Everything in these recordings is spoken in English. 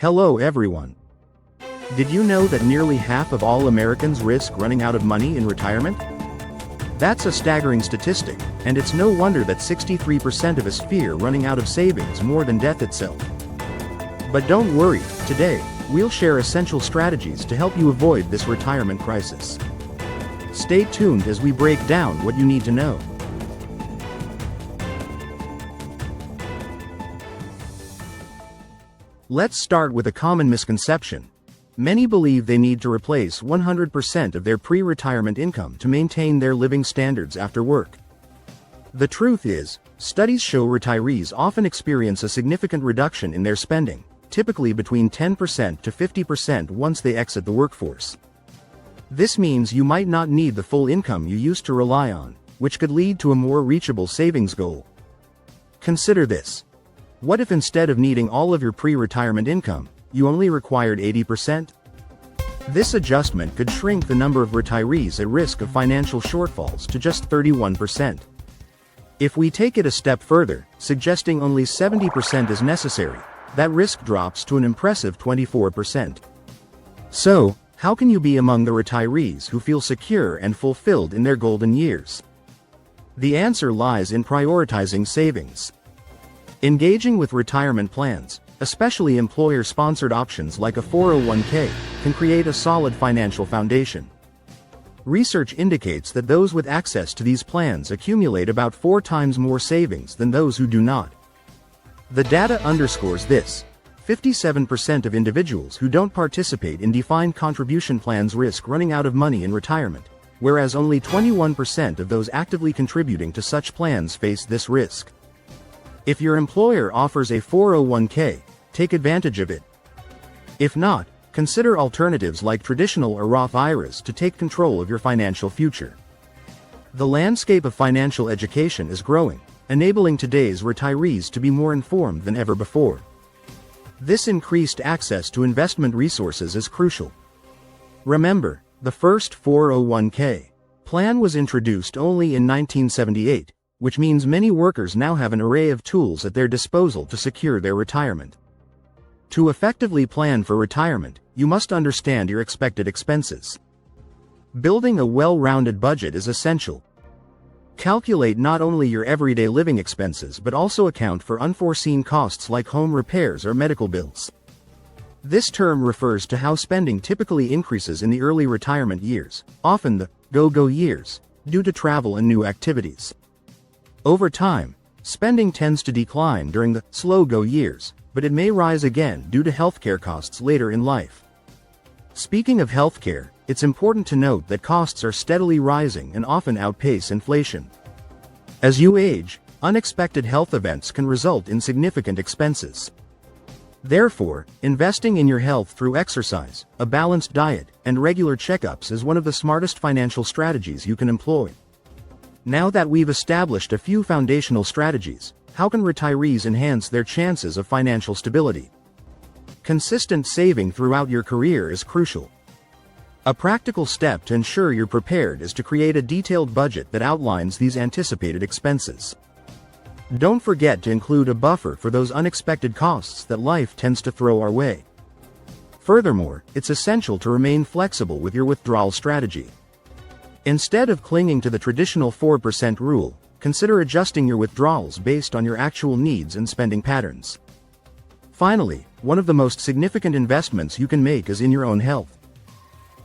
Hello everyone. Did you know that nearly half of all Americans risk running out of money in retirement? That's a staggering statistic, and it's no wonder that 63% of us fear running out of savings more than death itself. But don't worry, today, we'll share essential strategies to help you avoid this retirement crisis. Stay tuned as we break down what you need to know. Let's start with a common misconception. Many believe they need to replace 100% of their pre-retirement income to maintain their living standards after work. The truth is, studies show retirees often experience a significant reduction in their spending, typically between 10% to 50% once they exit the workforce. This means you might not need the full income you used to rely on, which could lead to a more reachable savings goal. Consider this. What if instead of needing all of your pre-retirement income, you only required 80%? This adjustment could shrink the number of retirees at risk of financial shortfalls to just 31%. If we take it a step further, suggesting only 70% is necessary, that risk drops to an impressive 24%. So, how can you be among the retirees who feel secure and fulfilled in their golden years? The answer lies in prioritizing savings. Engaging with retirement plans, especially employer-sponsored options like a 401k, can create a solid financial foundation. Research indicates that those with access to these plans accumulate about 4 times more savings than those who do not. The data underscores this. 57% of individuals who don't participate in defined contribution plans risk running out of money in retirement, whereas only 21% of those actively contributing to such plans face this risk. If your employer offers a 401k, take advantage of it. If not, consider alternatives like traditional or Roth IRAs to take control of your financial future. The landscape of financial education is growing, enabling today's retirees to be more informed than ever before. This increased access to investment resources is crucial. Remember, the first 401k plan was introduced only in 1978, which means many workers now have an array of tools at their disposal to secure their retirement. To effectively plan for retirement, you must understand your expected expenses. Building a well-rounded budget is essential. Calculate not only your everyday living expenses but also account for unforeseen costs like home repairs or medical bills. This term refers to how spending typically increases in the early retirement years, often the go-go years, due to travel and new activities. Over time, spending tends to decline during the slow-go years, but it may rise again due to healthcare costs later in life. Speaking of healthcare, it's important to note that costs are steadily rising and often outpace inflation. As you age, unexpected health events can result in significant expenses. Therefore, investing in your health through exercise, a balanced diet, and regular checkups is one of the smartest financial strategies you can employ. Now that we've established a few foundational strategies, how can retirees enhance their chances of financial stability? Consistent saving throughout your career is crucial. A practical step to ensure you're prepared is to create a detailed budget that outlines these anticipated expenses. Don't forget to include a buffer for those unexpected costs that life tends to throw our way. Furthermore, it's essential to remain flexible with your withdrawal strategy. Instead of clinging to the traditional 4% rule, consider adjusting your withdrawals based on your actual needs and spending patterns. Finally, one of the most significant investments you can make is in your own health.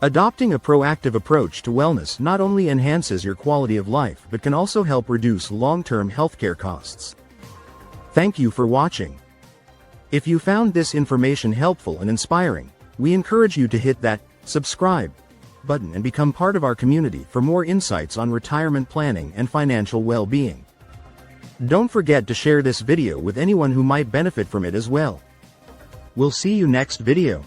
Adopting a proactive approach to wellness not only enhances your quality of life but can also help reduce long-term healthcare costs. Thank you for watching. If you found this information helpful and inspiring, we encourage you to hit that subscribe button and become part of our community for more insights on retirement planning and financial well-being. Don't forget to share this video with anyone who might benefit from it as well. We'll see you next video.